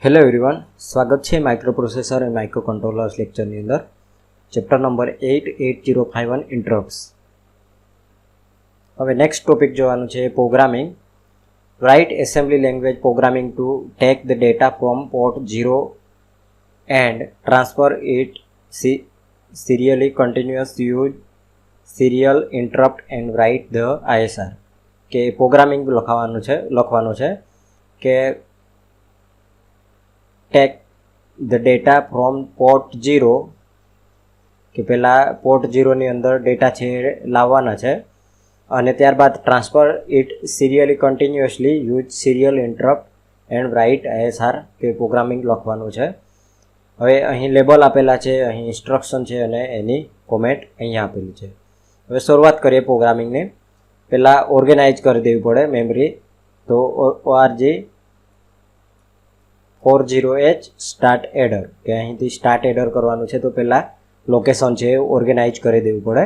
Hello everyone, સ્વાગત છે microprocessor અને માઇક્રોકન્ટ્રોલર્સ લેક્ચરની અંદર. Chapter number 88051 interrupts. હવે નેક્સ્ટ ટોપિક જોવાનું છે programming. Write assembly language programming to take the data from port 0 and transfer it serially continuous use serial interrupt and write the ISR. કે programming લખવાનું છે કે take the data from port 0 કે પહેલાં port 0ની અંદર data છે લાવવાના છે અને ત્યારબાદ transfer it serially continuously use serial interrupt and write ISR કે પ્રોગ્રામિંગ લખવાનું છે. હવે અહીં લેબલ આપેલા છે, અહીં ઇન્સ્ટ્રક્શન છે અને એની કોમેન્ટ અહીંયા આપેલી છે. હવે શરૂઆત કરીએ પ્રોગ્રામિંગની. પહેલાં ઓર્ગેનાઇઝ કરી દેવી પડે મેમરી. તો ORG 40H સ્ટાર્ટ એડર કે અહીંથી સ્ટાર્ટ એડર કરવાનું છે. તો પહેલાં લોકેશન છે ઓર્ગેનાઇઝ કરી દેવું પડે.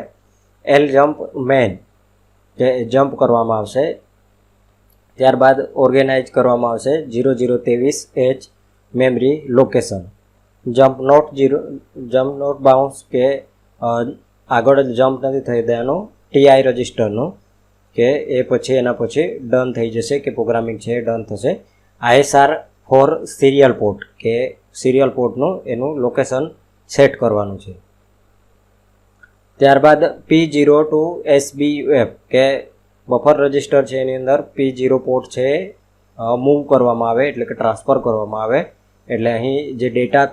એલ જમ્પ મેન કે જમ્પ કરવામાં આવશે. ત્યારબાદ ઓર્ગેનાઇઝ કરવામાં આવશે 0023H memory location. Jump not bounce કે આગળ જ જમ્પ નથી થઈ દેવાનું TI રજિસ્ટરનું કે એ પછી એના પછી ડન થઈ જશે કે પ્રોગ્રામિંગ છે ડન થશે. ISR ફોર સિરિયલ પોર્ટ કે સિરિયલ પોર્ટનું એનું લોકેશન સેટ કરવાનું છે. ત્યારબાદ P0 ટુ SBUF કે બફર રજિસ્ટર છે એની અંદર P0 પોર્ટ છે મૂવ કરવામાં આવે એટલે કે ટ્રાન્સફર કરવામાં આવે. એટલે અહીં જે ડેટા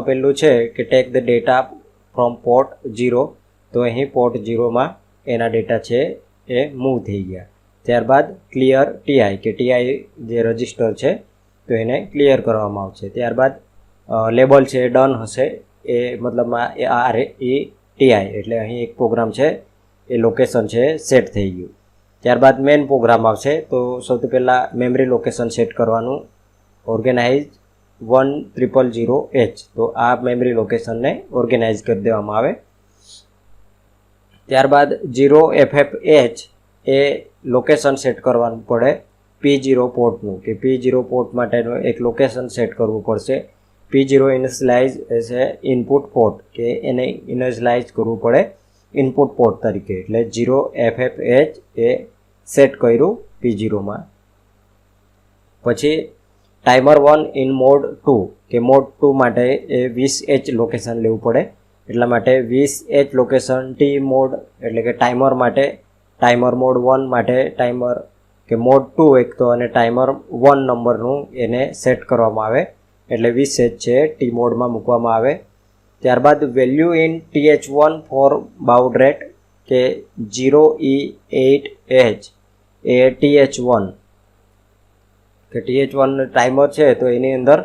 પહેલું છે કે take the data from port 0, તો અહીં પોર્ટ 0માં એના ડેટા છે એ મૂવ થઈ ગયા. ત્યારબાદ ક્લિયર TI કે TI જે રજિસ્ટર છે તો એને ક્લિયર કરવામાં આવશે. ત્યારબાદ લેબલ છે ડન હશે એ મતલબમાં TI એટલે અહીં એક પ્રોગ્રામ છે એ લોકેશન છે સેટ થઈ ગયું. ત્યારબાદ મેન પ્રોગ્રામ આવશે. તો સૌથી પહેલાં મેમરી લોકેશન સેટ કરવાનું ઓર્ગેનાઇઝ 1000H. તો આ મેમરી લોકેશનને ઓર્ગેનાઇઝ કરી દેવામાં આવે. ત્યારબાદ 0FFH એ લોકેશન સેટ કરવાનું પડે P0 પોર્ટનું કે P0 પોર્ટ માટેનું એક લોકેશન સેટ કરવું પડશે. P0 initialize as a input port કે એને ઇનિશિયલાઇઝ કરવું પડે ઇનપુટ પોર્ટ તરીકે. એટલે 0FFH એ સેટ કર્યું P0માં. પછી ટાઈમર 1 ઇન મોડ 2 કે મોડ 2 માટે એ 20H લોકેશન લેવું પડે. એટલા માટે 20H લોકેશન T મોડ એટલે કે ટાઈમર માટે, ટાઈમર મોડ 1 માટે ટાઈમર કે મોડ 2 એક તો અને ટાઈમર 1 નંબરનું એને સેટ કરવામાં આવે. એટલે 20H છે ટી મોડમાં મૂકવામાં આવે. ત્યારબાદ value in TH1 for baud rate કે 0E8H એ TH1 કે TH1 ટાઈમર છે તો એની અંદર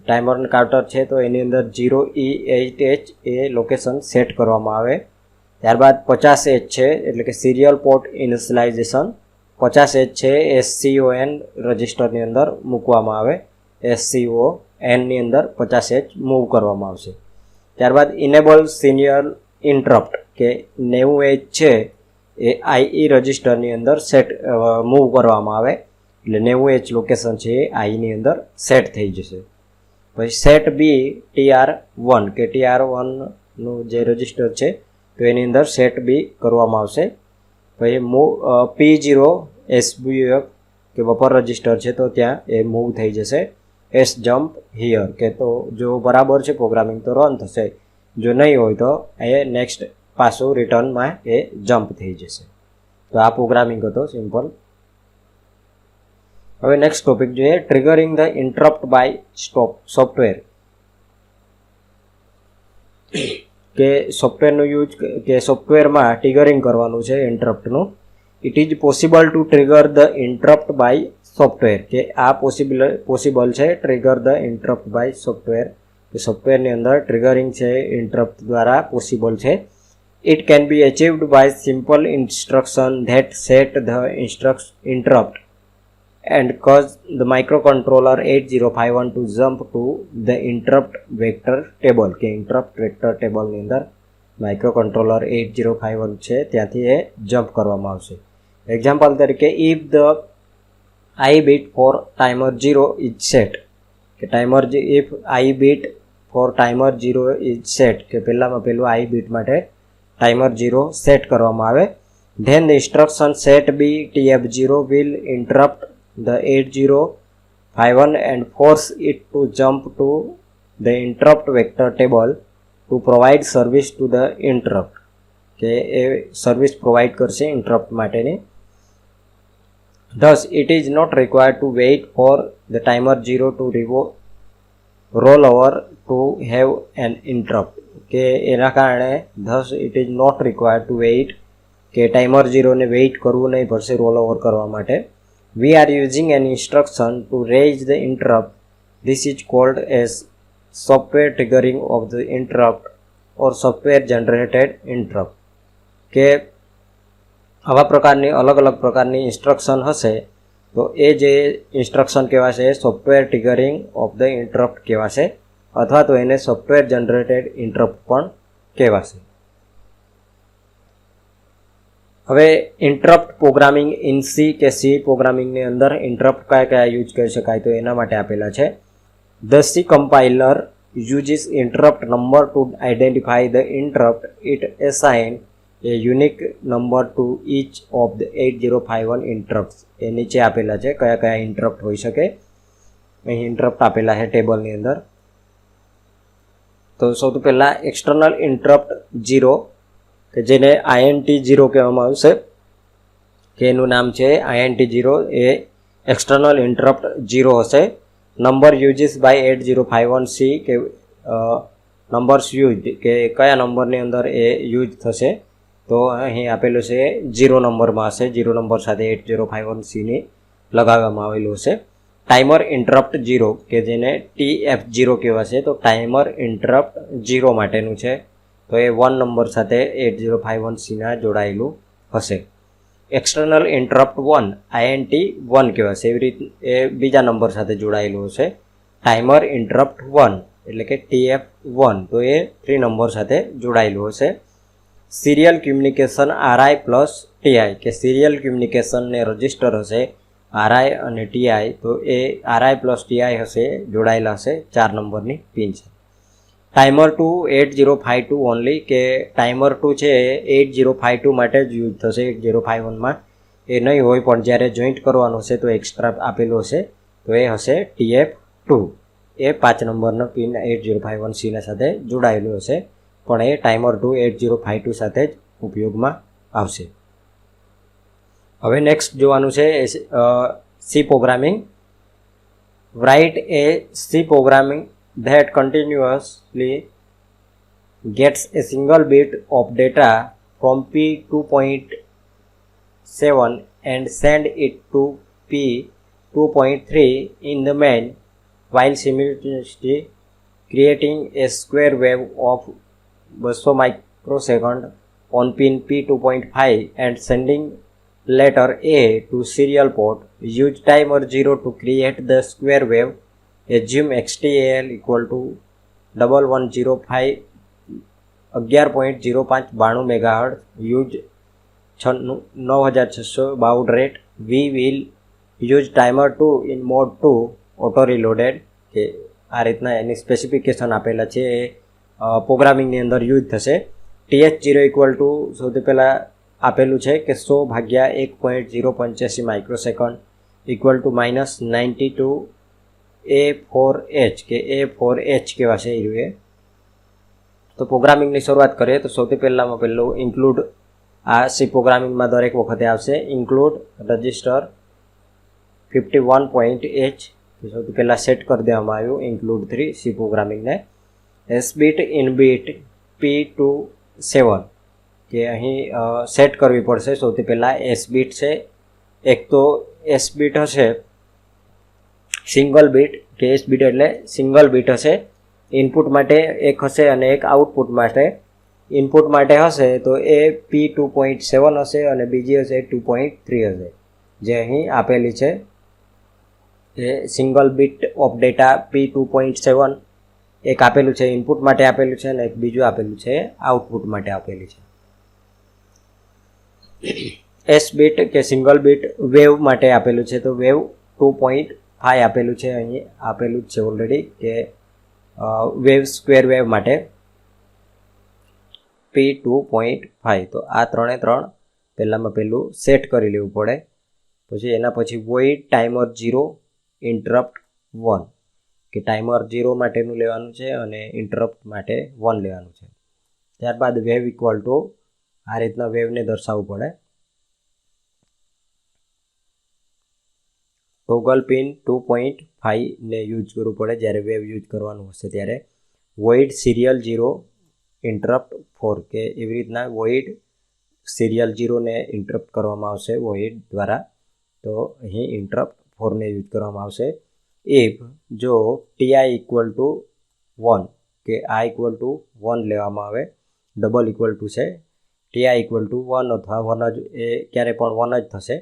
ટાઈમર કાઉન્ટર છે તો એની અંદર 0E8H એ લોકેશન સેટ કરવામાં આવે. ત્યારબાદ 50H છે એટલે કે સિરિયલ પોર્ટ ઇનિશિયલાઇઝેશન 50H છે SCON રજિસ્ટરની અંદર મૂકવામાં આવે. SCONની અંદર 50H મૂવ કરવામાં આવશે. ત્યારબાદ ઇનેબલ સિરિયલ ઇન્ટરપ્ટ કે 90H છે એ IE રજિસ્ટરની અંદર મૂવ કરવામાં આવે. એટલે 90H લોકેશન છે એ IEની અંદર સેટ થઈ જશે. પછી સેટ બી TR1 કે TR1નું જે રજિસ્ટર છે તો એની અંદર સેટ બી કરવામાં આવશે. પછી P0 SBUF કે બફર રજિસ્ટર છે તો ત્યાં એ મૂવ થઈ જશે. S જમ્પ હિયર કે તો જો બરાબર છે પ્રોગ્રામિંગ તો રન થશે, જો નહીં હોય તો એ નેક્સ્ટ પાછું રિટર્નમાં એ જમ્પ થઈ જશે. તો આ પ્રોગ્રામિંગ હતો સિમ્પલ. હવે નેક્સ્ટ ટોપિક જોઈએ triggering the interrupt by software કે સોફ્ટવેરનું યુઝ કે સોફ્ટવેરમાં ટ્રિગરિંગ કરવાનું છે ઇન્ટરપ્ટનું. It is possible to trigger the interrupt by software કે આ પોસિબલ છે trigger the interrupt by software કે સોફ્ટવેરની અંદર ટ્રિગરિંગ છે ઇન્ટરપ્ટ દ્વારા પોસિબલ છે. It can be achieved by simple instruction that set the interrupt and cause the microcontroller 8051 to jump to the interrupt vector table કે interrupt vector table ની અંદર microcontroller 8051 છે ત્યાંથી એ જમ્પ કરવામાં આવશે. એક્ઝામ્પલ તરીકે if the I bit for timer 0 is set કે timer if I bit for timer 0 is set, કે પહેલામાં પહેલું આઈ બીટ માટે ટાઈમર 0 સેટ કરવામાં આવે. Then the instruction set B TF0 will interrupt the 8051 and force it to jump to the interrupt vector table to provide service to the interrupt, કે એ service provide કરશે interrupt માટેની. Thus, it is not required to wait for the timer 0 to roll over to have an interrupt. કે એના કારણે thus it is not required to wait, કે timer 0 ને weight કરવું નહીં પડશે રોલ ઓવર કરવા માટે. We are using an instruction to raise the interrupt. This is called as software triggering of the interrupt or software generated interrupt. કે આવા પ્રકારની અલગ અલગ પ્રકારની ઇન્સ્ટ્રક્શન હશે તો એ જે ઇન્સ્ટ્રક્શન કહેવાશે software triggering of the interrupt કહેવાશે, અથવા તો એને સોફ્ટવેર જનરેટેડ ઇન્ટરપ્ટ પણ કહેવાશે. હવે ઇન્ટરપ્ટ પ્રોગ્રામિંગ ઇન સી કે સી પ્રોગ્રામિંગની અંદર ઇન્ટરપ્ટ કયા કયા યુઝ કરી શકાય તો એના માટે આપેલા છે. The C compiler uses interrupt number to identify the interrupt. It assign a unique number to each of the 8051 interrupts. એ નીચે આપેલા છે કયા કયા ઇન્ટરપ્ટ હોઈ શકે. અહીં ઇન્ટરપ્ટ આપેલા છે ટેબલની અંદર. તો સૌથી પહેલાં એક્સટર્નલ ઇન્ટરપ્ટ 0, કે જેને INT0 કહેવામાં આવશે, કે એનું નામ છે INT0. એ એક્સટર્નલ ઇન્ટરપ્ટ 0 હશે. નંબર યુઝિસ બાય 8051C, કે નંબર્સ યુઝ, કે કયા નંબરની અંદર એ યુઝ થશે તો અહીં આપેલું છે 0 નંબરમાં હશે. 0 નંબર સાથે 8051Cની લગાવવામાં આવેલું હશે. ટાઈમર ઇન્ટરપ્ટ 0, કે જેને TF0 કહેવાશે, તો ટાઈમર ઇન્ટરપ્ટ 0 માટેનું છે, તો એ 1 નંબર સાથે 8051Cના જોડાયેલું હશે. એક્સટર્નલ ઇન્ટરપ્ટ 1 INT1 કહેવાશે, એવી રીતે એ બીજા નંબર સાથે જોડાયેલું હશે. ટાઈમર ઇન્ટરપ્ટ 1 એટલે કે TF1, તો એ 3 નંબર સાથે જોડાયેલું હશે. Serial communication RI plus TI, કે સિરિયલ કમ્યુનિકેશનને રજિસ્ટર હશે RI અને TI, તો એ RI પ્લસ TI હશે, જોડાયેલા હશે. 4 નંબરની પિન છે. ટાઈમર 2 8052 ઓનલી, કે ટાઈમર 2 છે 8052 માટે જ યુઝ થશે. 8051માં એ નહીં હોય, પણ જ્યારે જોઈન્ટ કરવાનું હશે તો એક્સ્ટ્રા આપેલું હશે, તો એ હશે TF2. એ 5 નંબરનો પિન 8051Cના સાથે જોડાયેલું હશે, પણ એ ટાઈમર 2 8052 સાથે જ ઉપયોગમાં આવશે. હવે નેક્સ્ટ જોવાનું છે C programming. Write a C programming that continuously gets a single bit of data from P2.7 and send it to P2.3 in the main, while simultaneously creating a square wave of 200 microsecond on pin P2.5 and sending letter A to serial port. Use timer 0 to create the square wave. Assume XTAL equal to 1105 11.0592 MHz. Use 9600 baud rate. We will use timer 2 in mode 2 auto reloaded. કે આ રીતના એની specification આપેલા છે, એ પ્રોગ્રામિંગની અંદર use થશે. TH0 equal to સૌથી પહેલાં આપેલું છે કે 100/1.085 માઇક્રોસેકન્ડ ઇક્વલ ટુ -92 A4H, કે A4H કહેવાશે એ. તો પ્રોગ્રામિંગની શરૂઆત કરીએ તો સૌથી પહેલું ઇન્ક્લુડ, આ સી પ્રોગ્રામિંગમાં દરેક વખતે આવશે ઇન્ક્લુડ રજિસ્ટર 51.H. સૌથી પહેલાં સેટ કરી દેવામાં આવ્યું ઇન્ક્લુડ 3 સી પ્રોગ્રામિંગને. S bit in bit P27, કે અહીં સેટ કરવી પડશે. સૌથી પહેલાં S બીટ છે, એક તો S બીટ હશે સિંગલ બીટ, કે S બીટ એટલે સિંગલ બીટ હશે. ઇનપુટ માટે એક હશે અને એક આઉટપુટ માટે. ઇનપુટ માટે હશે તો એ P2.7 હશે અને બીજી હશે 2.3 હશે, જે અહીં આપેલી છે. A single bit of data P2.7 એક આપેલું છે ઇનપુટ માટે આપેલું છે, અને એક બીજું આપેલું છે આઉટપુટ માટે આપેલી છે. S બીટ કે સિંગલ બીટ વેવ માટે આપેલું છે, તો વેવ 2.5 ફાઈ આપેલું છે, અહીં આપેલું જ છે ઓલરેડી કે વેવ સ્ક્વેર વેવ માટે P2.5. તો આ 3 પહેલાંમાં પહેલું સેટ કરી લેવું પડે. પછી એના પછી વોઇડ ટાઈમર 0 ઇન્ટરપ્ટ 1 કે ટાઈમર 0 માટેનું લેવાનું છે અને ઇન્ટરપ્ટ માટે 1 લેવાનું છે. ત્યારબાદ વેવ ઇક્વલ ટુ આ રીતના વેવને દર્શાવવું પડે. ટોગલ પિન 2.5 ને યુઝ કરવું પડે જ્યારે વેવ યુઝ કરવાનું હશે ત્યારે. વોઇડ સિરિયલ 0 ઇન્ટરપ્ટ 4 કે એવી રીતના વોઇડ સિરિયલ 0ને ઇન્ટરપ્ટ કરવામાં આવશે વોઇડ દ્વારા. તો અહીં ઇન્ટરપ્ટ 4ને યુઝ કરવામાં આવશે. ઇફ જો ટીઆઈ ઇક્વલ ટુ 1 કે આ ઇક્વલ ટુ 1 લેવામાં આવે, ડબલ ઇક્વલ ટુ છે, ટીઆઈ ઇક્વલ ટુ 1 અથવા 1 જ એ ક્યારે પણ 1 જ થશે.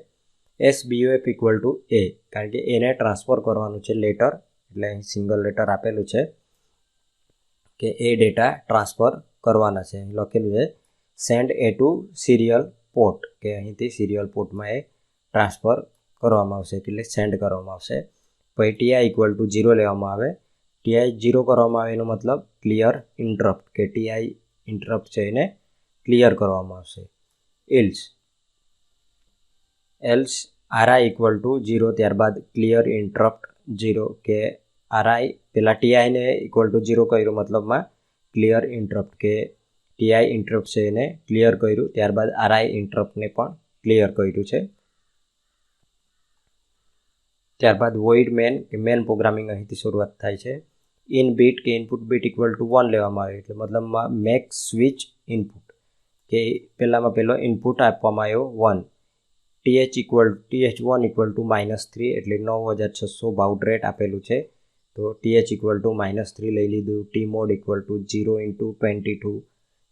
SBOF ઇક્વલ ટુ એ, કારણ કે એને ટ્રાન્સફર કરવાનું છે લેટર, એટલે અહીં સિંગલ લેટર આપેલું છે કે એ ડેટા ટ્રાન્સફર કરવાના છે. લખેલું છે સેન્ડ એ ટુ સિરિયલ પોર્ટ, કે અહીંથી સિરિયલ પોર્ટમાં એ ટ્રાન્સફર કરવામાં આવશે, એટલે સેન્ડ કરવામાં આવશે. પછી ટીઆઈ ઇક્વલ ટુ 0 લેવામાં આવે. ટીઆઈ 0 કરવામાં આવે એનો મતલબ ક્લિયર ઇન્ટરપ્ટ, કે ટીઆઈ ઇન્ટરપ્ટ છે એને ક્લિયર કરવામાં આવશે. એલ્સ આરઆઈ ઇક્વલ ટુ 0, ત્યારબાદ ક્લિયર ઇન્ટરપ્ટ 0 કે આરઆઈ પેલા ટીઆઈને ઇક્વલ ટુ 0 કર્યું મતલબમાં ક્લિયર ઇન્ટરપ્ટ, કે ટીઆઈ ઇન્ટરપ્ટ છે એને ક્લિયર કર્યું, ત્યારબાદ આરઆઈ ઇન્ટરપ્ટને પણ ક્લિયર કર્યું છે. ત્યારબાદ વોઇડ મેન, કે મેન પ્રોગ્રામિંગ અહીંથી શરૂઆત થાય છે. ઇન બીટ કે ઇનપુટ બીટ ઇક્વલ ટુ 1 લેવામાં આવે, એટલે મતલબમાં મેક સ્વિચ ઇનપુટ, કે પહેલામાં પહેલો ઇનપુટ આપવામાં આવ્યો 1. TH1 ઇક્વલ ટુ -3, એટલે 9600 બાઉડ રેટ આપેલું છે. તો TH ઇક્વલ ટુ -3 લઈ લીધું. T mode equal to 0x22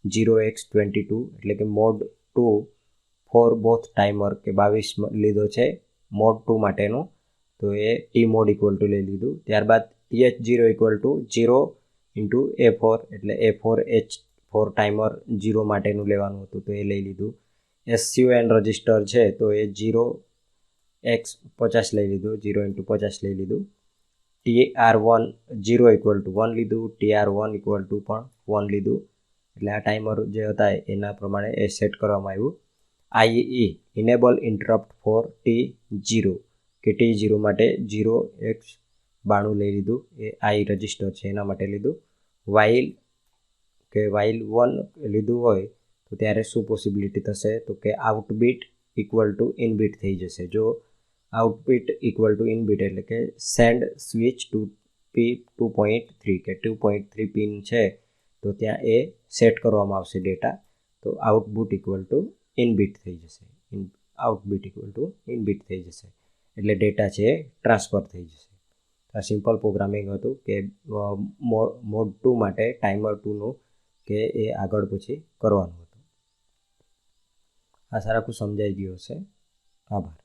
0x22, એટલે કે મોડ 2 ફોર બોથ ટાઈમર કે 22 લીધો છે મોડ 2 માટેનું, તો એ ટી મોડ ઇક્વલ ટુ લઈ લીધું. ત્યારબાદ TH0 equal to 0x A4, એટલે A4H4 ટાઈમર 0 માટેનું લેવાનું હતું, તો એ લઈ લીધું. SUN રજિસ્ટર છે તો એ 0x50 લઈ લીધું, 0x50 લઈ લીધું. TR1 0 ઇક્વલ ટુ 1 લીધું, TR1 ઇક્વલ ટુ પણ 1 લીધું, એટલે આ ટાઈમર જે હતા એના પ્રમાણે એ સેટ કરવામાં આવ્યું. IE enable interrupt four T0, કે T0 માટે 0x92 લઈ લીધું, એ આઈ રજિસ્ટર છે એના માટે લીધું. વાઇલ 1 લીધું હોય તો ત્યારે શું પોસિબિલિટી થશે, તો કે આઉટબીટ ઇક્વલ ટુ ઇનબીટ થઈ જશે. જો આઉટબીટ ઇક્વલ ટુ ઇનબીટ એટલે કે સેન્ડ સ્વિચ ટુ P2.3 કે 2.3 પિન છે તો ત્યાં એ સેટ કરવામાં આવશે ડેટા, તો આઉટપુટ ઇક્વલ ટુ ઇનબીટ થઈ જશે. આઉટબીટ ઇક્વલ ટુ ઇનબીટ થઈ જશે, એટલે ડેટા છે એ ટ્રાન્સફર થઈ જશે. આ સિમ્પલ પ્રોગ્રામિંગ હતું કે મોડ 2 માટે ટાઈમર 2નું કે એ આગળ પછી કરવાનું હતું. આ સારા સમજાઈ ગયું હશે. આભાર.